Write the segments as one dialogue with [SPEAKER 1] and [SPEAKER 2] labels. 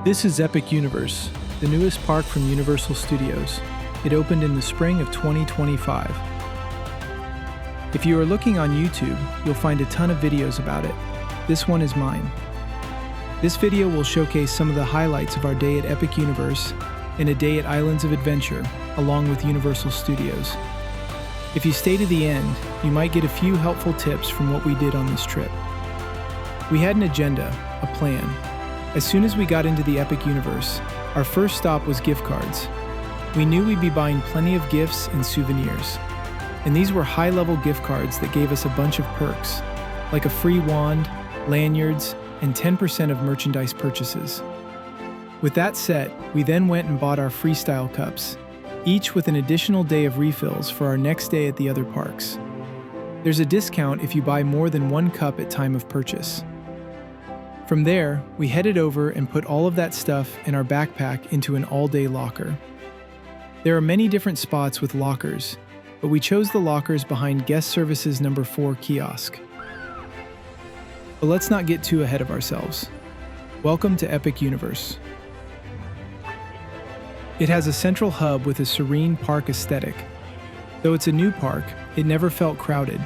[SPEAKER 1] This is Epic Universe, the newest park from Universal Studios. It opened in the spring of 2025. If you are looking on YouTube, you'll find a ton of videos about it. This one is mine. This video will showcase some of the highlights of our day at Epic Universe and a day at Islands of Adventure, along with Universal Studios. If you stay to the end, you might get a few helpful tips from what we did on this trip. We had an agenda, a plan. As soon as we got into the Epic Universe, our first stop was gift cards. We knew we'd be buying plenty of gifts and souvenirs. And these were high-level gift cards that gave us a bunch of perks, like a free wand, lanyards, and 10% of merchandise purchases. With that set, we then went and bought our freestyle cups, each with an additional day of refills for our next day at the other parks. There's a discount if you buy more than one cup at time of purchase. From there, we headed over and put all of that stuff in our backpack into an all-day locker. There are many different spots with lockers, but we chose the lockers behind Guest Services number 4 kiosk. But let's not get too ahead of ourselves. Welcome to Epic Universe. It has a central hub with a serene park aesthetic. Though it's a new park, it never felt crowded.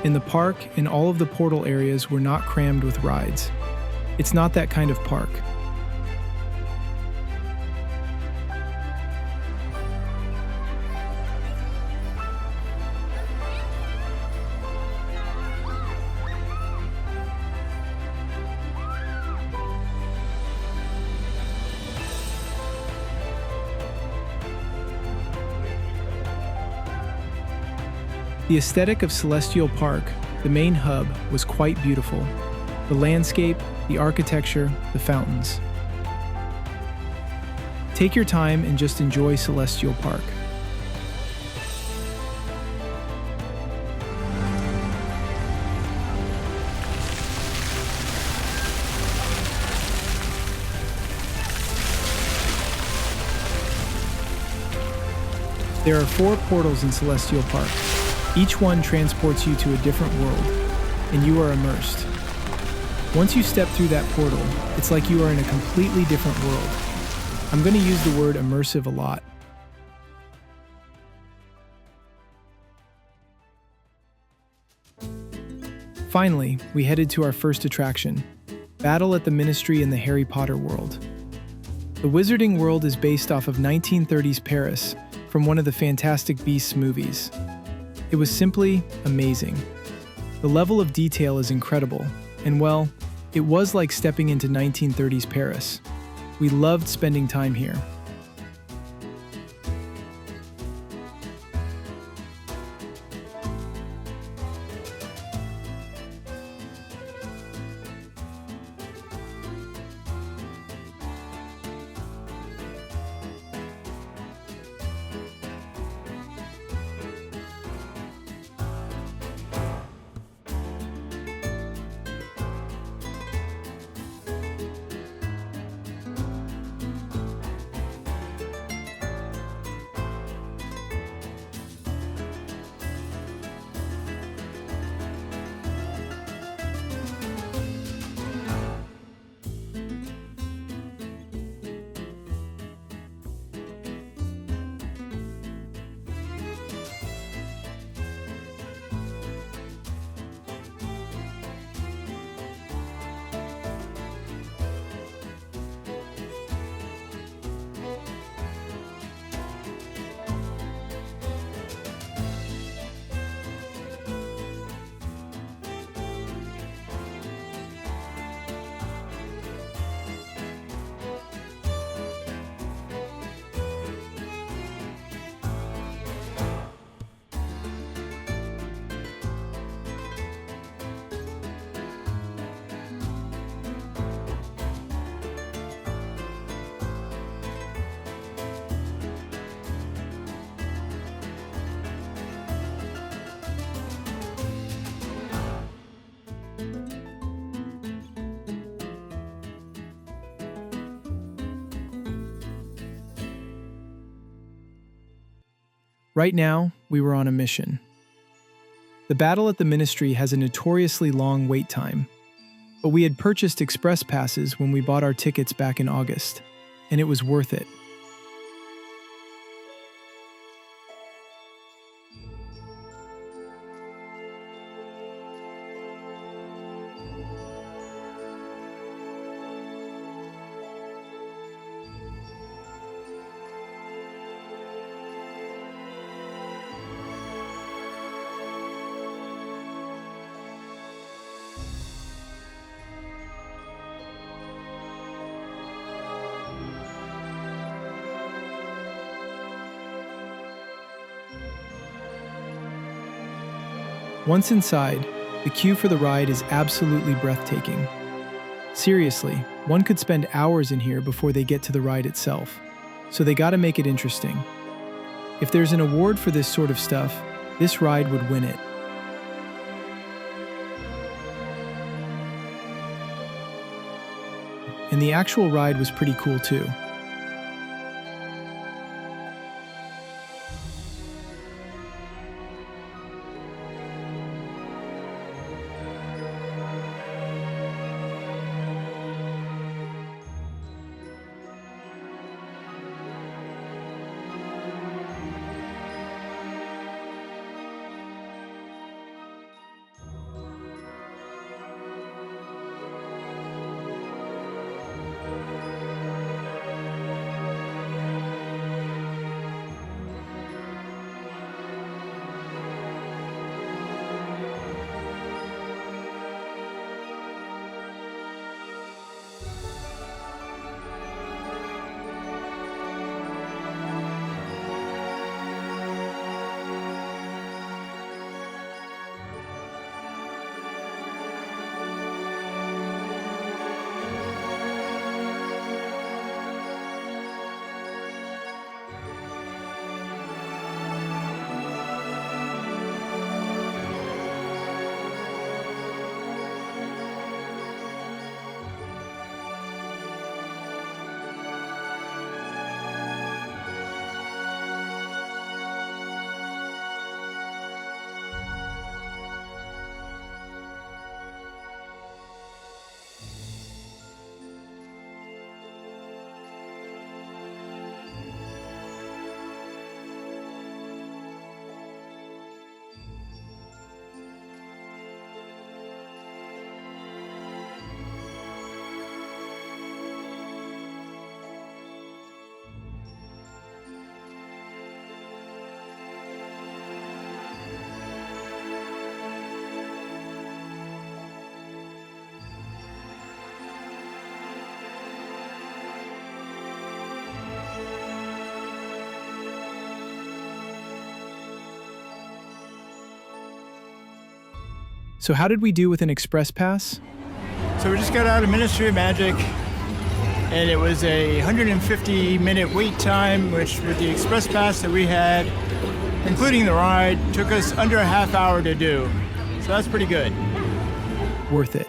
[SPEAKER 1] In the park and all of the portal areas were not crammed with rides. It's not that kind of park. The aesthetic of Celestial Park, the main hub, was quite beautiful. The landscape, the architecture, the fountains. Take your time and just enjoy Celestial Park. There are 4 portals in Celestial Park. Each one transports you to a different world, and you are immersed. Once you step through that portal, it's like you are in a completely different world. I'm going to use the word immersive a lot. Finally, we headed to our first attraction, Battle at the Ministry in the Harry Potter world. The Wizarding World is based off of 1930s Paris from one of the Fantastic Beasts movies. It was simply amazing. The level of detail is incredible, and well, it was like stepping into 1930s Paris. We loved spending time here. Right now, we were on a mission. The Battle at the Ministry has a notoriously long wait time. But we had purchased express passes when we bought our tickets back in August, and it was worth it. Once inside, the queue for the ride is absolutely breathtaking. Seriously, one could spend hours in here before they get to the ride itself, so they gotta make it interesting. If there's an award for this sort of stuff, this ride would win it. And the actual ride was pretty cool too. So how did we do with an express pass?
[SPEAKER 2] So we just got out of Ministry of Magic, and it was a 150-minute wait time, which with the express pass that we had, including the ride, took us under a half hour to do. So that's pretty good.
[SPEAKER 1] Worth it.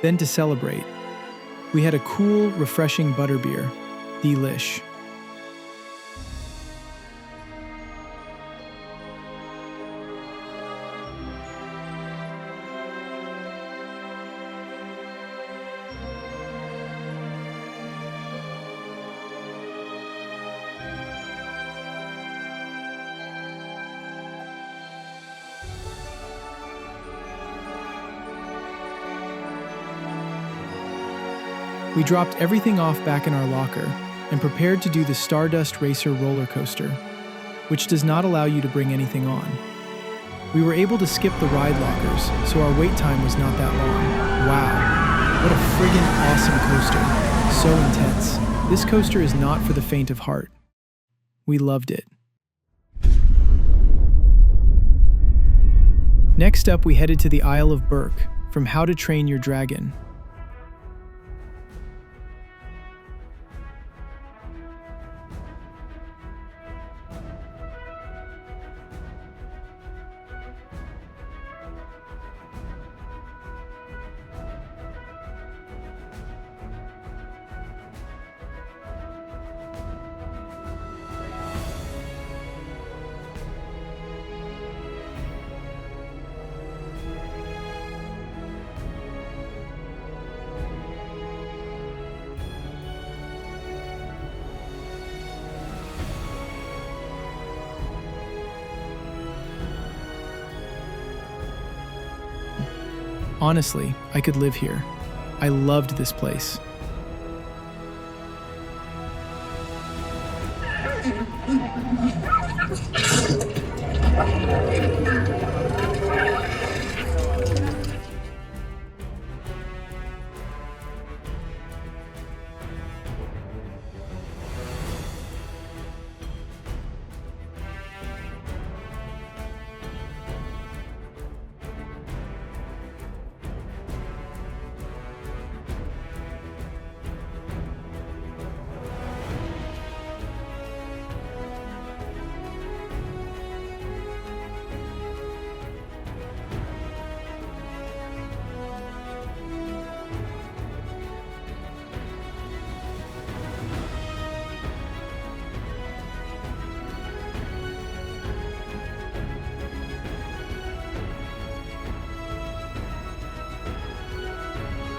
[SPEAKER 1] Then to celebrate, we had a cool, refreshing butterbeer. Delish. We dropped everything off back in our locker and prepared to do the Stardust Racer roller coaster, which does not allow you to bring anything on. We were able to skip the ride lockers, so our wait time was not that long. Wow, what a friggin' awesome coaster. So intense. This coaster is not for the faint of heart. We loved it. Next up, we headed to the Isle of Berk from How to Train Your Dragon. Honestly, I could live here. I loved this place.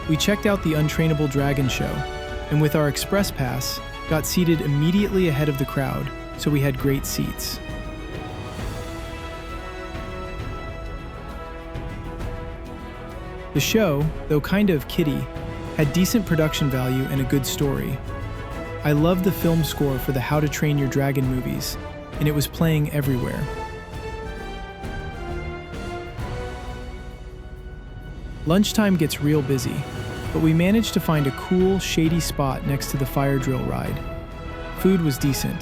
[SPEAKER 1] We checked out the Untrainable Dragon show, and with our express pass, got seated immediately ahead of the crowd, so we had great seats. The show, though kind of kiddie, had decent production value and a good story. I loved the film score for the How to Train Your Dragon movies, and it was playing everywhere. Lunchtime gets real busy, but we managed to find a cool, shady spot next to the fire drill ride. Food was decent.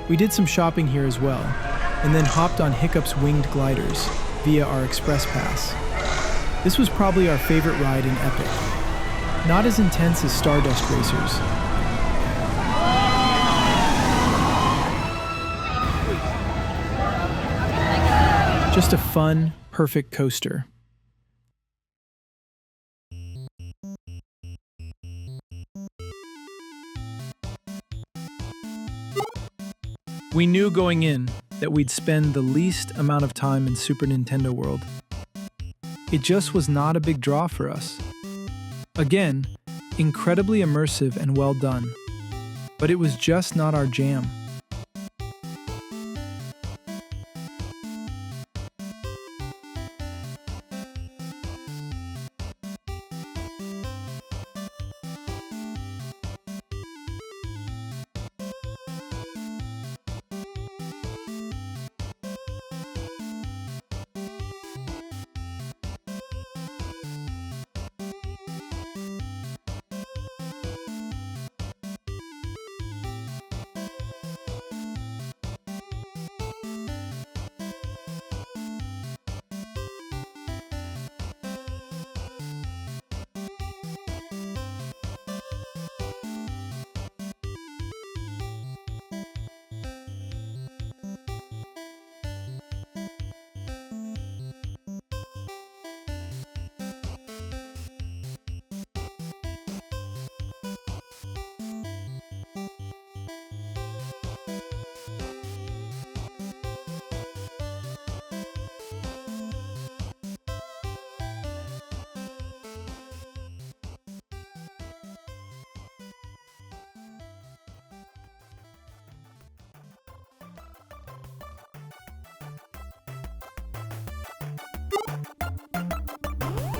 [SPEAKER 1] We did some shopping here as well, and then hopped on Hiccup's winged gliders via our express pass. This was probably our favorite ride in Epic. Not as intense as Stardust Racers. Just a fun, perfect coaster. We knew going in that we'd spend the least amount of time in Super Nintendo World. It just was not a big draw for us. Again, incredibly immersive and well done, but it was just not our jam.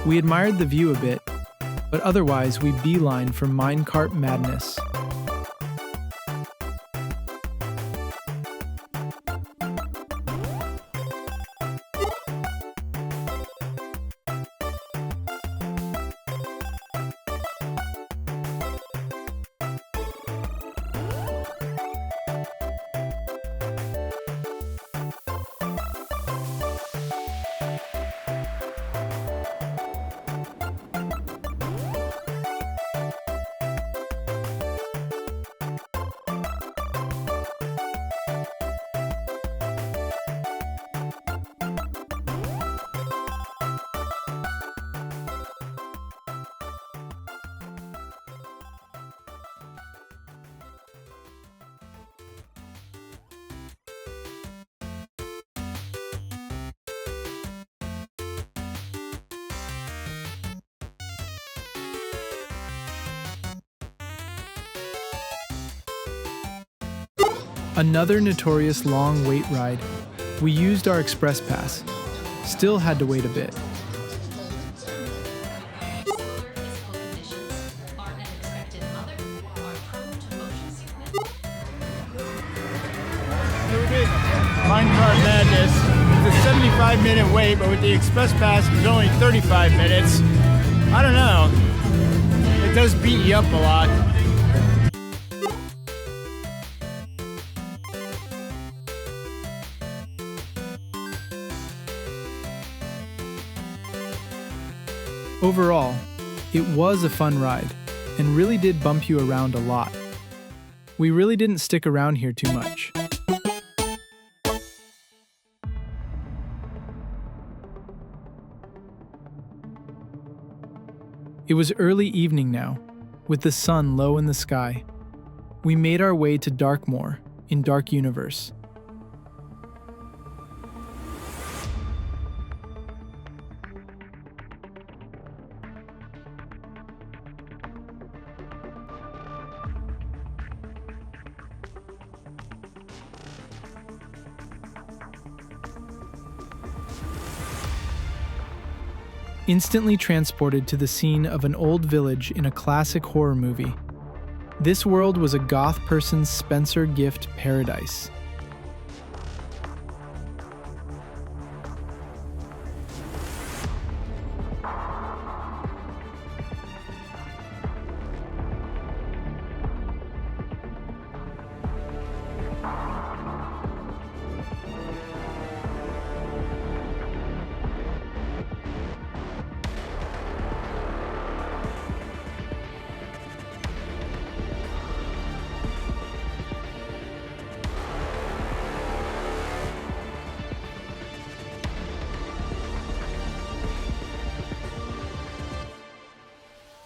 [SPEAKER 1] We admired the view a bit, but otherwise we beelined for minecart madness. Another notorious long wait ride. We used our express pass. Still had to wait a bit.
[SPEAKER 2] Minecart Madness. It's a 75-minute wait, but with the express pass, it was only 35 minutes. I don't know. It does beat you up a lot.
[SPEAKER 1] Overall, it was a fun ride and really did bump you around a lot. We really didn't stick around here too much. It was early evening now, with the sun low in the sky. We made our way to Darkmoor in Dark Universe. Instantly transported to the scene of an old village in a classic horror movie. This world was a goth person's Spencer Gift paradise.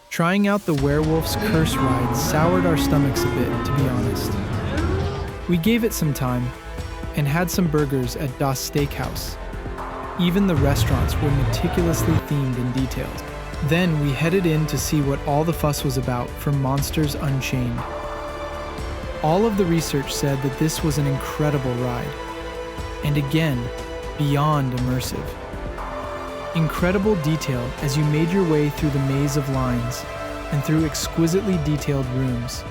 [SPEAKER 1] Trying out the Werewolf's Curse ride soured our stomachs a bit, to be honest. We gave it some time and had some burgers at Das Steakhouse. Even the restaurants were meticulously themed and detailed. Then we headed in to see what all the fuss was about from Monsters Unchained. All of the research said that this was an incredible ride. And again, beyond immersive. Incredible detail as you made your way through the maze of lines and through exquisitely detailed rooms.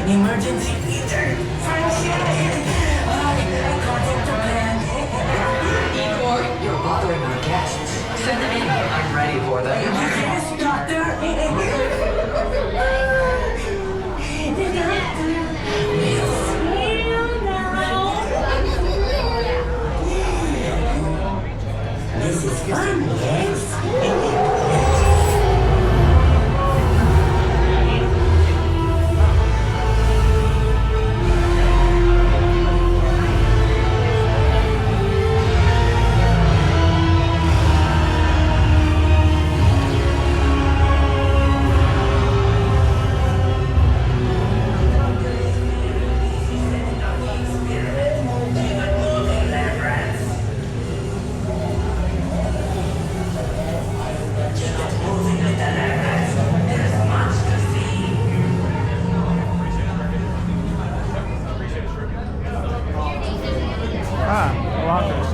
[SPEAKER 3] Emergency meter! Sunshine! According to plan. Igor, you're bothering our guests. Send them in. I'm ready for them. Yes, doctor! The doctor is here now. This is fun, yes?
[SPEAKER 2] rockers.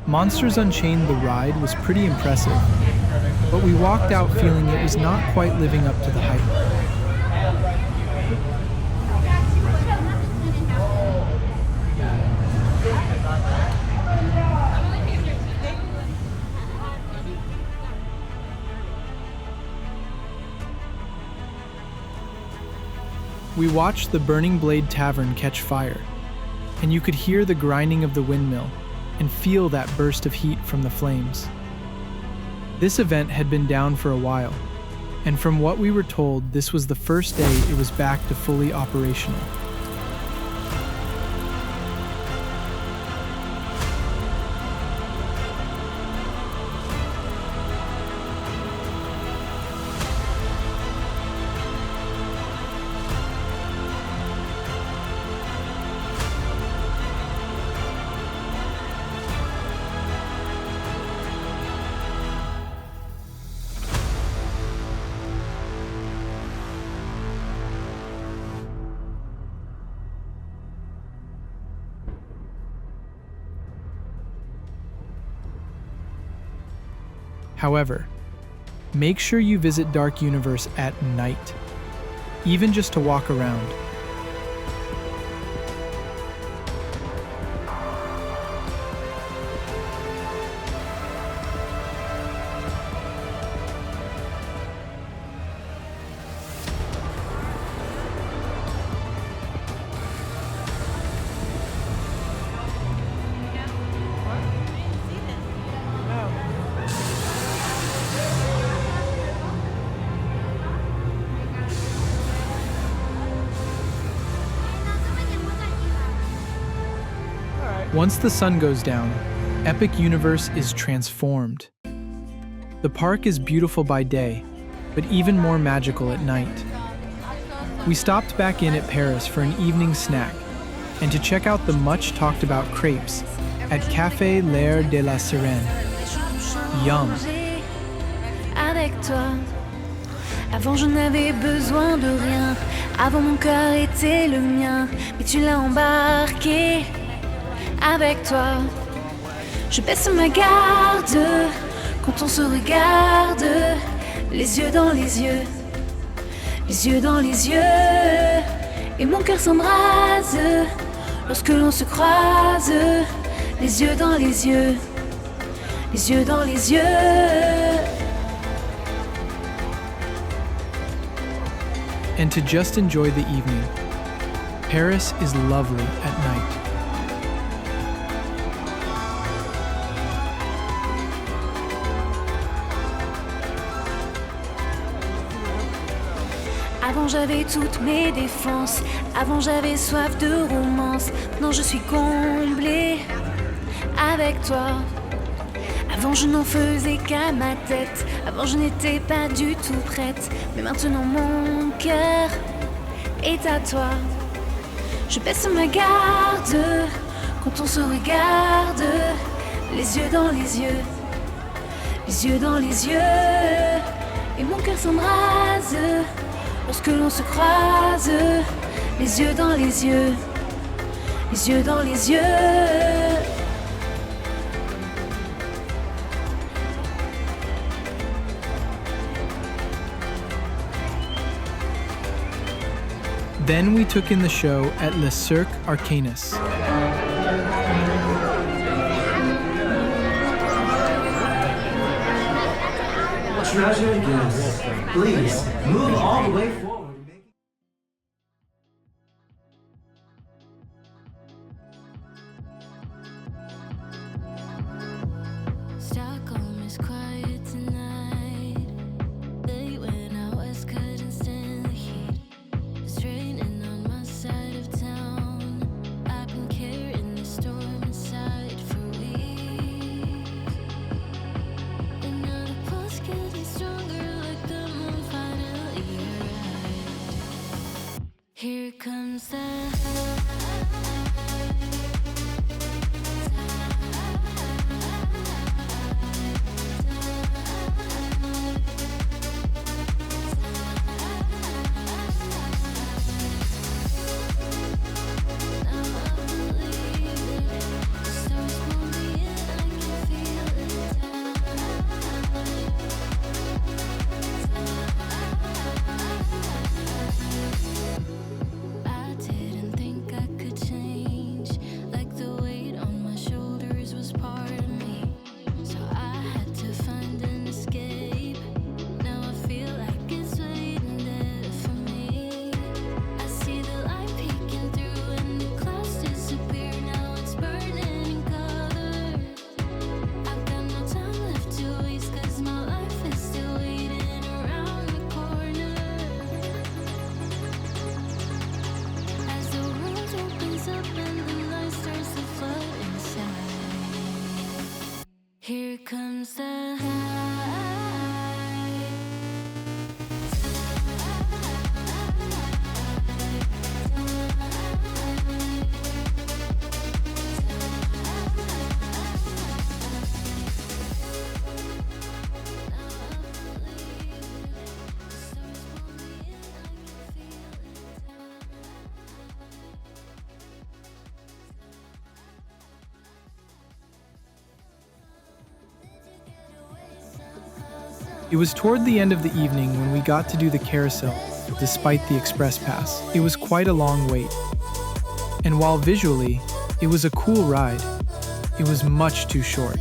[SPEAKER 1] Monsters Unchained the ride was pretty impressive, but we walked out feeling it was not quite living up to the hype. We watched the Burning Blade Tavern catch fire, and you could hear the grinding of the windmill and feel that burst of heat from the flames. This event had been down for a while, and from what we were told, this was the first day it was back to fully operational. However, make sure you visit Dark Universe at night, even just to walk around. Once the sun goes down, Epic Universe is transformed. The park is beautiful by day, but even more magical at night. We stopped back in at Paris for an evening snack and to check out the much talked about crepes at Café L'Air de la Sirène. Yum!
[SPEAKER 4] Avec toi. Avant je n'avais besoin de rien. Avant mon cœur était le mien, mais tu l'as embarqué. Avec toi, je baisse ma garde quand on se regarde, les yeux dans les yeux, les yeux dans les yeux, et mon cœur s'embrase lorsque l'on se croise, les yeux dans les yeux, les yeux dans les yeux.
[SPEAKER 1] And to just enjoy the evening, Paris is lovely at night.
[SPEAKER 4] Avant j'avais toutes mes défenses, avant j'avais soif de romance, maintenant je suis comblée avec toi. Avant je n'en faisais qu'à ma tête, avant je n'étais pas du tout prête, mais maintenant mon cœur est à toi. Je baisse ma garde quand on se regarde, les yeux dans les yeux, les yeux dans les yeux, et mon cœur s'embrase lorsque l'on se croise, les yeux dans les yeux, les yeux dans les yeux.
[SPEAKER 1] Then we took in the show at Le Cirque Arcanus.
[SPEAKER 5] Treasured guests, please move all the way forward.
[SPEAKER 4] Stockholm is quiet tonight. Late when I was couldn't stand the heat. It's raining on my side of town. I've been carrying the storm inside for weeks. And now the pulse getting stronger, like the moon finally arrived. Here comes the high.
[SPEAKER 1] It was toward the end of the evening when we got to do the carousel, despite the express pass. It was quite a long wait. And while visually, it was a cool ride, it was much too short.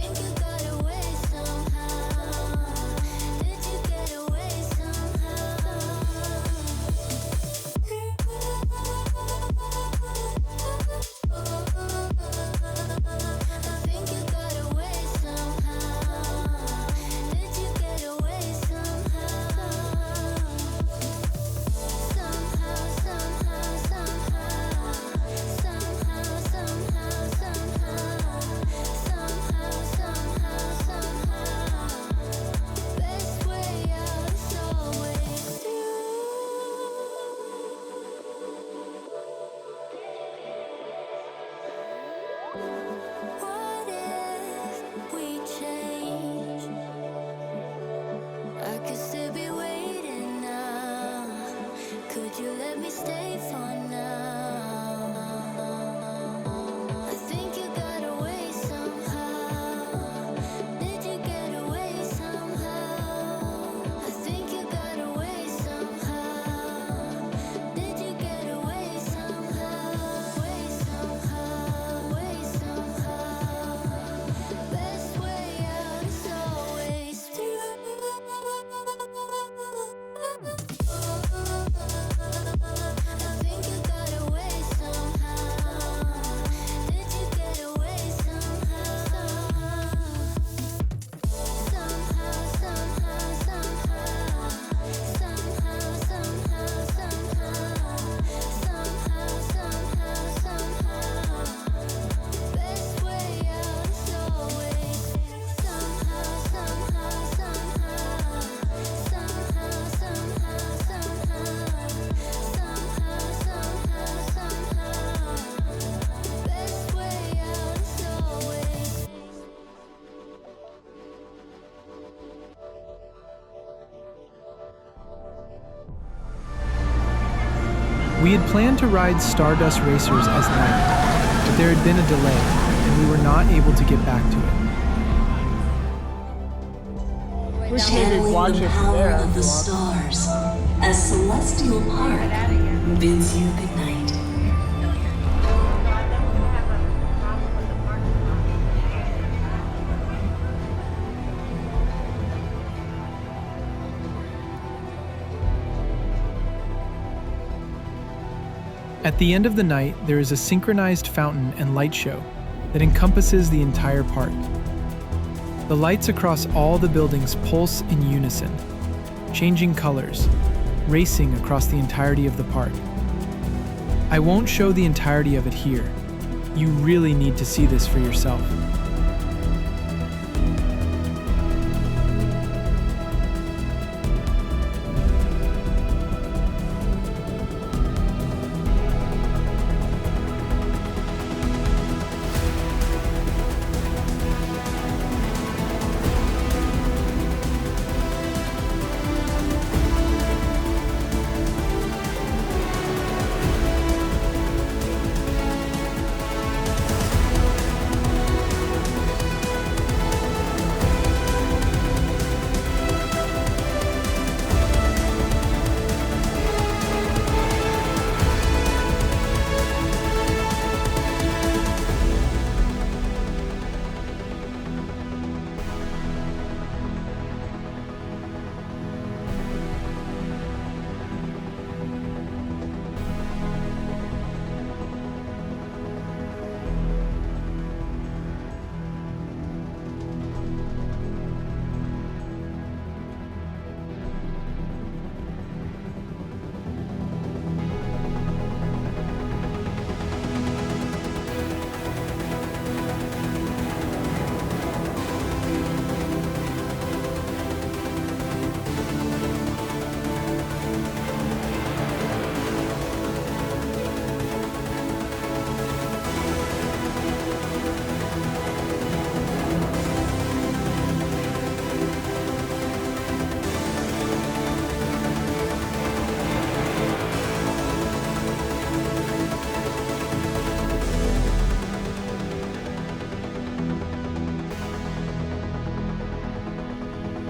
[SPEAKER 1] We had planned to ride Stardust Racers as night, but there had been a delay, and we were not able to get back to it.
[SPEAKER 6] Channeling the power of the stars, as Celestial Park bids you good night.
[SPEAKER 1] At the end of the night, there is a synchronized fountain and light show that encompasses the entire park. The lights across all the buildings pulse in unison, changing colors, racing across the entirety of the park. I won't show the entirety of it here. You really need to see this for yourself.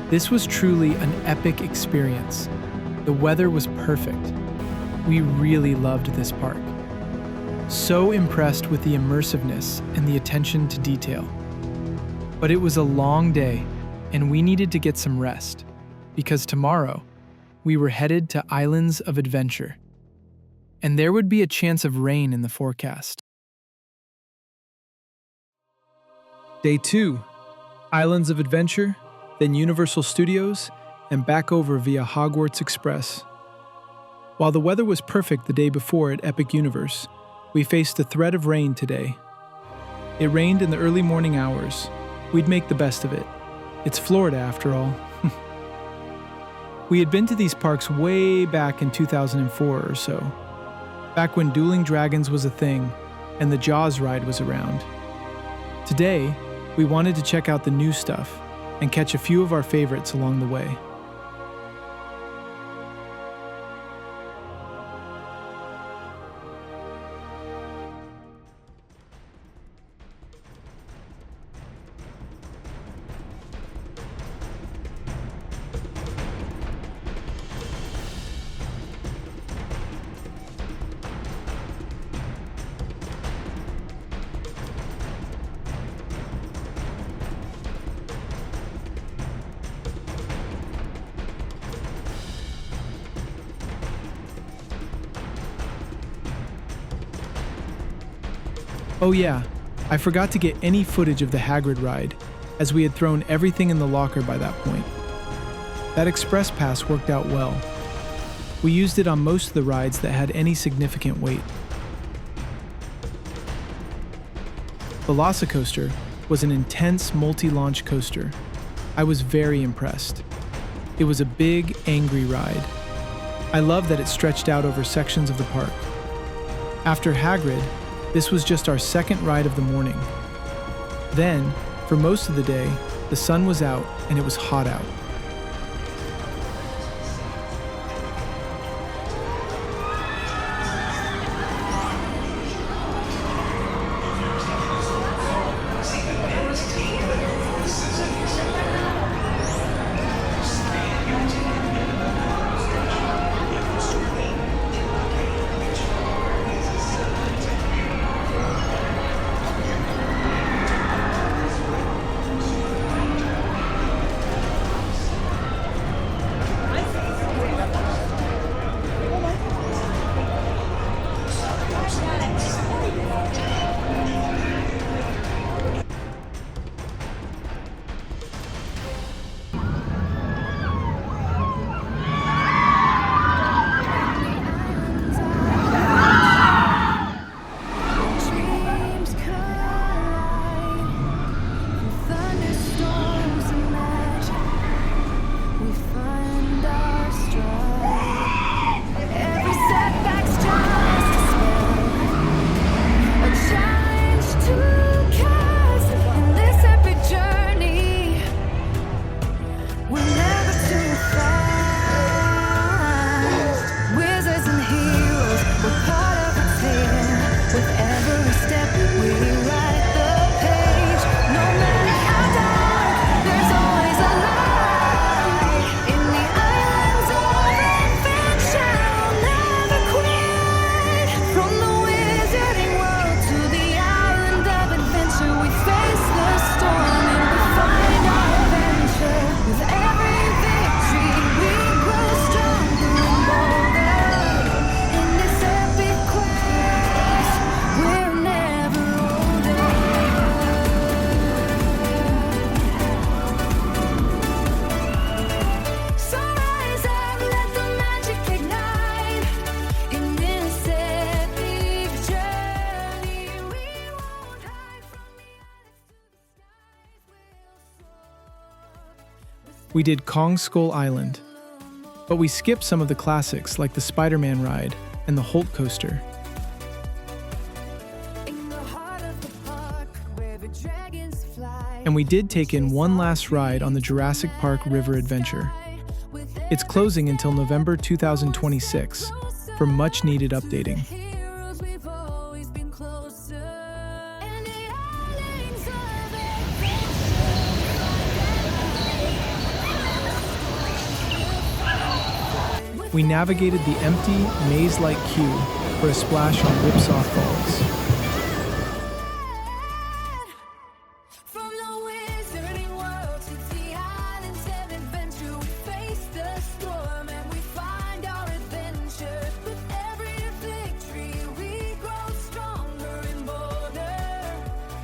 [SPEAKER 1] This was truly an epic experience. The weather was perfect. We really loved this park. So impressed with the immersiveness and the attention to detail. But it was a long day, and we needed to get some rest, because tomorrow, we were headed to Islands of Adventure. And there would be a chance of rain in the forecast. Day 2, Islands of Adventure, then Universal Studios, and back over via Hogwarts Express. While the weather was perfect the day before at Epic Universe, we faced a threat of rain today. It rained in the early morning hours. We'd make the best of it. It's Florida after all. We had been to these parks way back in 2004 or so, back when Dueling Dragons was a thing and the Jaws ride was around. Today, we wanted to check out the new stuff and catch a few of our favorites along the way. Oh yeah, I forgot to get any footage of the Hagrid ride, as we had thrown everything in the locker by that point. That express pass worked out well. We used it on most of the rides that had any significant weight. Velocicoaster was an intense multi-launch coaster. I was very impressed. It was a big, angry ride. I love that it stretched out over sections of the park. After Hagrid, this was just our second ride of the morning. Then, for most of the day, the sun was out and it was hot out. We did Kong Skull Island, but we skipped some of the classics like the Spider-Man ride and the Holt coaster. And we did take in one last ride on the Jurassic Park River Adventure. It's closing until November 2026 for much-needed updating. we navigated the empty, maze-like queue for a splash on Whipsaw Falls.
[SPEAKER 4] From the wizarding world to the islands of adventure, we face the storm and we find our adventure. With every victory, we grow stronger and bolder.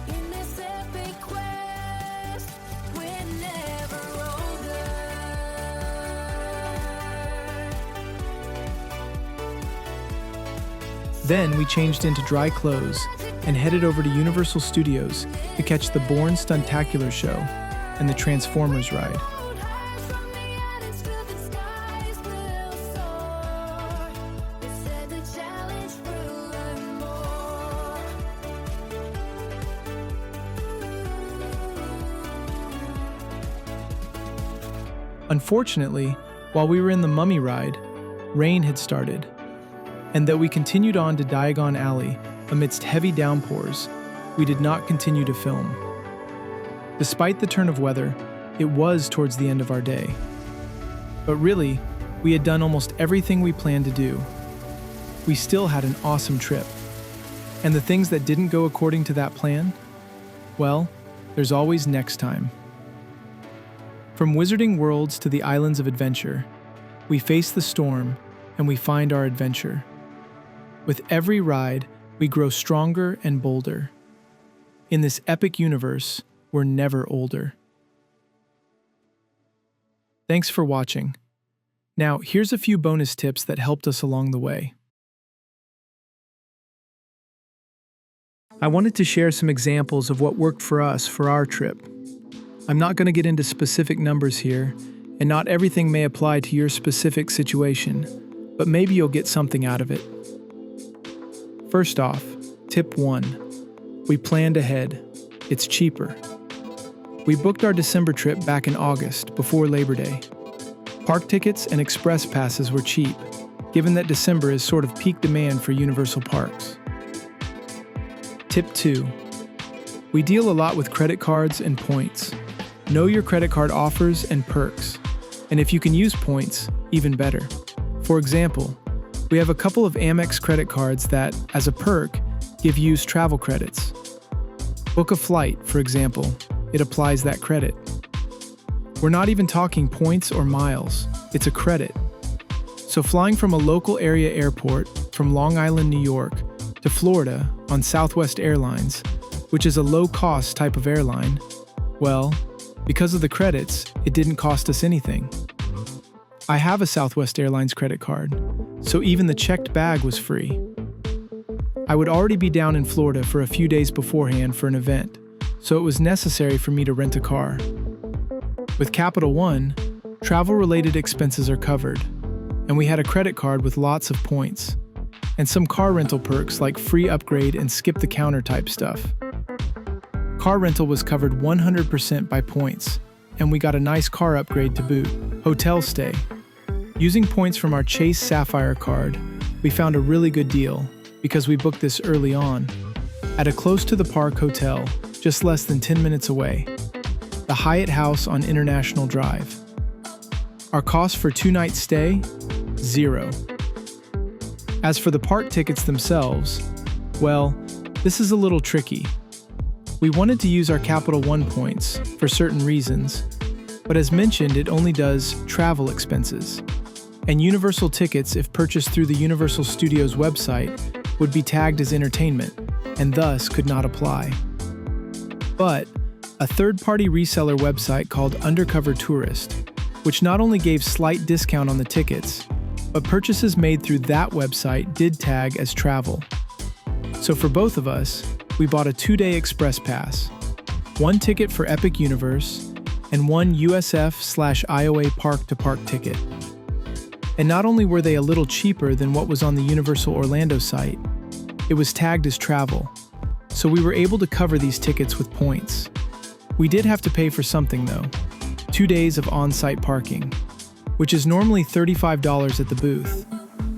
[SPEAKER 4] In this epic quest, we're never older.
[SPEAKER 1] Then we changed into dry clothes and headed over to Universal Studios to catch the Bourne Stuntacular show and the Transformers ride.
[SPEAKER 4] From the islands to the skies we'll soar. We said the challenge will learn more.
[SPEAKER 1] Unfortunately, while we were in the Mummy ride, rain had started, and though we continued on to Diagon Alley amidst heavy downpours, we did not continue to film. Despite the turn of weather, it was towards the end of our day. But really, we had done almost everything we planned to do. We still had an awesome trip. And the things that didn't go according to that plan? Well, there's always next time. From Wizarding Worlds to the Islands of Adventure, we face the storm and we find our adventure. With every ride, we grow stronger and bolder. In this epic universe, we're never older. Thanks for watching. Now, here's a few bonus tips that helped us along the way. I wanted to share some examples of what worked for us for our trip. I'm not going to get into specific numbers here, and not everything may apply to your specific situation, but maybe you'll get something out of it. First off, tip 1. We planned ahead. It's cheaper. We booked our December trip back in August, before Labor Day. Park tickets and express passes were cheap, given that December is sort of peak demand for Universal parks. Tip 2. We deal a lot with credit cards and points. Know your credit card offers and perks, and if you can use points, even better. For example, we have a couple of Amex credit cards that, as a perk, give used travel credits. Book a flight, for example, it applies that credit. We're not even talking points or miles, it's a credit. So flying from a local area airport from Long Island, New York, to Florida on Southwest Airlines, which is a low-cost type of airline, well, because of the credits, it didn't cost us anything. I have a Southwest Airlines credit card, so even the checked bag was free. I would already be down in Florida for a few days beforehand for an event, so it was necessary for me to rent a car. With Capital One, travel-related expenses are covered, and we had a credit card with lots of points, and some car rental perks like free upgrade and skip-the-counter type stuff. Car rental was covered 100% by points, and we got a nice car upgrade to boot. Hotel stay. Using points from our Chase Sapphire card, we found a really good deal because we booked this early on at a close-to-the-park hotel just less than 10 minutes away, the Hyatt House on International Drive. Our cost for 2-night stay? $0. As for the park tickets themselves, well, this is a little tricky. We wanted to use our Capital One points for certain reasons, but as mentioned, it only does travel expenses. And Universal tickets, if purchased through the Universal Studios website, would be tagged as entertainment, and thus could not apply. But a third-party reseller website called Undercover Tourist, which not only gave slight discount on the tickets, but purchases made through that website did tag as travel. So for both of us, we bought a 2-day express pass, 1 ticket for Epic Universe, and 1 USF/IOA park-to-park ticket. And not only were they a little cheaper than what was on the Universal Orlando site, it was tagged as travel, so we were able to cover these tickets with points. We did have to pay for something though, 2 days of on-site parking, which is normally $35 at the booth,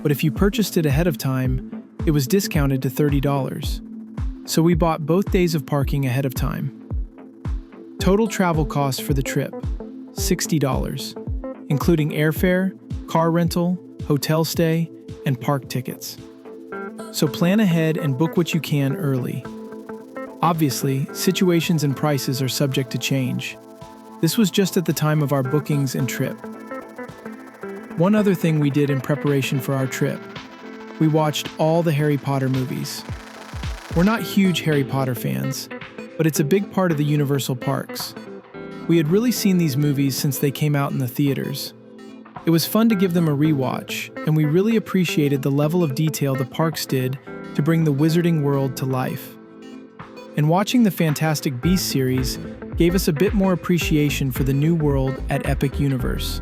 [SPEAKER 1] but if you purchased it ahead of time, it was discounted to $30. So we bought both days of parking ahead of time. Total travel costs for the trip, $60, including airfare, car rental, hotel stay, and park tickets. So plan ahead and book what you can early. Obviously, situations and prices are subject to change. This was just at the time of our bookings and trip. One other thing we did in preparation for our trip, we watched all the Harry Potter movies. We're not huge Harry Potter fans, but it's a big part of the Universal parks. We had really seen these movies since they came out in the theaters. It was fun to give them a rewatch, and we really appreciated the level of detail the parks did to bring the Wizarding World to life. And watching the Fantastic Beasts series gave us a bit more appreciation for the new world at Epic Universe.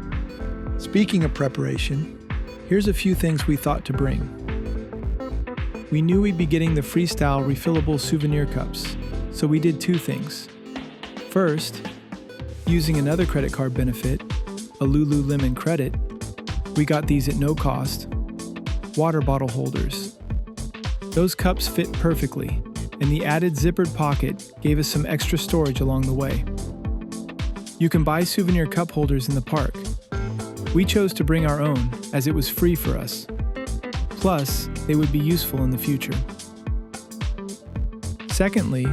[SPEAKER 1] Speaking of preparation, here's a few things we thought to bring. We knew we'd be getting the freestyle refillable souvenir cups, so we did two things. First, using another credit card benefit, a Lululemon credit, we got these at no cost, water bottle holders. Those cups fit perfectly, and the added zippered pocket gave us some extra storage along the way. You can buy souvenir cup holders in the park. We chose to bring our own as it was free for us. Plus, they would be useful in the future. Secondly,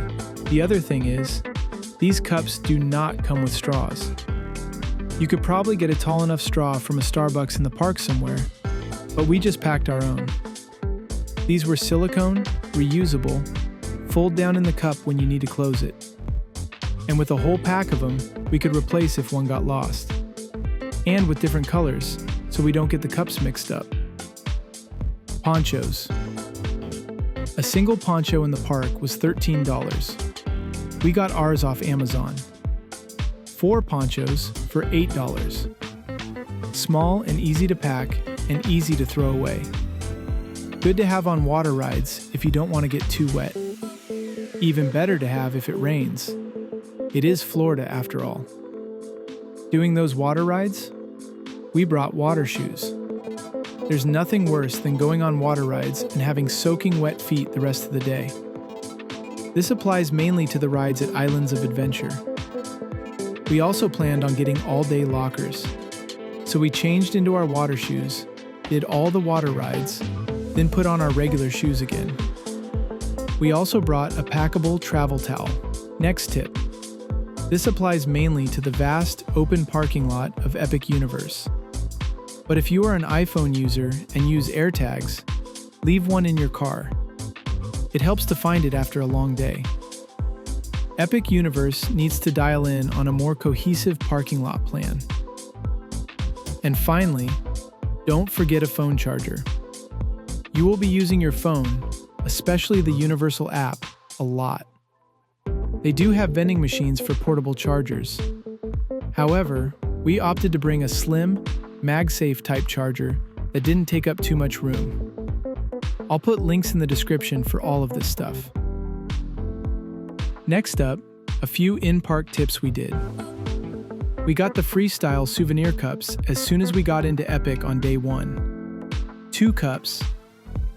[SPEAKER 1] the other thing is, these cups do not come with straws. You could probably get a tall enough straw from a Starbucks in the park somewhere, but we just packed our own. These were silicone, reusable, fold down in the cup when you need to close it. And with a whole pack of them, we could replace if one got lost. And with different colors, so we don't get the cups mixed up. Ponchos. A single poncho in the park was $13. We got ours off Amazon. 4 ponchos for $8. Small and easy to pack and easy to throw away. Good to have on water rides if you don't want to get too wet. Even better to have if it rains. It is Florida after all. Doing those water rides? We brought water shoes. There's nothing worse than going on water rides and having soaking wet feet the rest of the day. This applies mainly to the rides at Islands of Adventure. We also planned on getting all-day lockers. So we changed into our water shoes, did all the water rides, then put on our regular shoes again. We also brought a packable travel towel. Next tip. This applies mainly to the vast, open parking lot of Epic Universe. But if you are an iPhone user and use AirTags, leave one in your car. It helps to find it after a long day. Epic Universe needs to dial in on a more cohesive parking lot plan. And finally, don't forget a phone charger. You will be using your phone, especially the Universal app, a lot. They do have vending machines for portable chargers. However, we opted to bring a slim, MagSafe type charger that didn't take up too much room. I'll put links in the description for all of this stuff. Next up, a few in-park tips we did. We got the freestyle souvenir cups as soon as we got into Epic on day 1. 2 cups.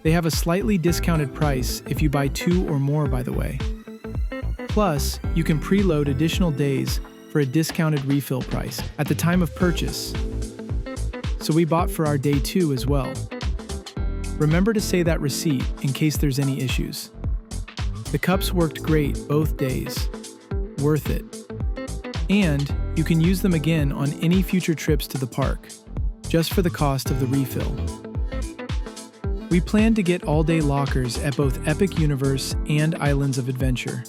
[SPEAKER 1] They have a slightly discounted price if you buy 2 or more, by the way. Plus, you can preload additional days for a discounted refill price at the time of purchase. So we bought for our day 2 as well. Remember to say that receipt in case there's any issues. The cups worked great both days. Worth it. And you can use them again on any future trips to the park, just for the cost of the refill. We plan to get all-day lockers at both Epic Universe and Islands of Adventure.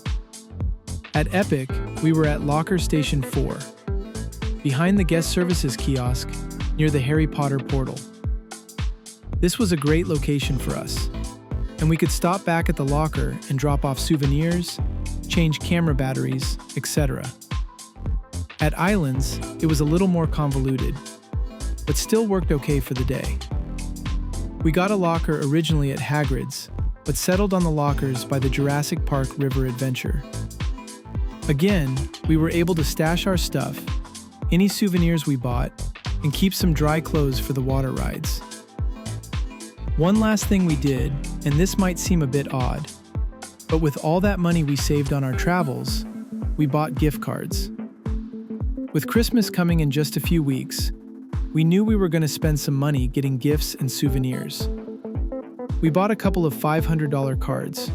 [SPEAKER 1] At Epic, we were at Locker Station 4, behind the guest services kiosk near the Harry Potter portal. This was a great location for us, and we could stop back at the locker and drop off souvenirs, change camera batteries, etc. At Islands, it was a little more convoluted, but still worked okay for the day. We got a locker originally at Hagrid's, but settled on the lockers by the Jurassic Park River Adventure. Again, we were able to stash our stuff, any souvenirs we bought, and keep some dry clothes for the water rides. One last thing we did, and this might seem a bit odd, but with all that money we saved on our travels, we bought gift cards. With Christmas coming in just a few weeks, we knew we were going to spend some money getting gifts and souvenirs. We bought a couple of $500 cards.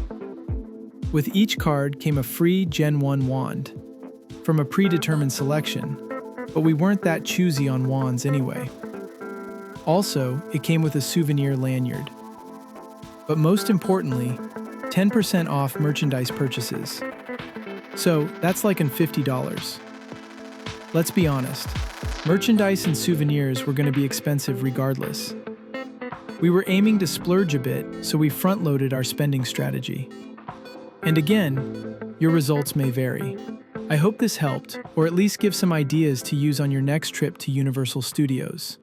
[SPEAKER 1] With each card came a free Gen 1 wand from a predetermined selection, but we weren't that choosy on wands anyway. Also, it came with a souvenir lanyard. But most importantly, 10% off merchandise purchases. So that's like $50. Let's be honest, merchandise and souvenirs were going to be expensive regardless. We were aiming to splurge a bit, so we front-loaded our spending strategy. And again, your results may vary. I hope this helped, or at least give some ideas to use on your next trip to Universal Studios.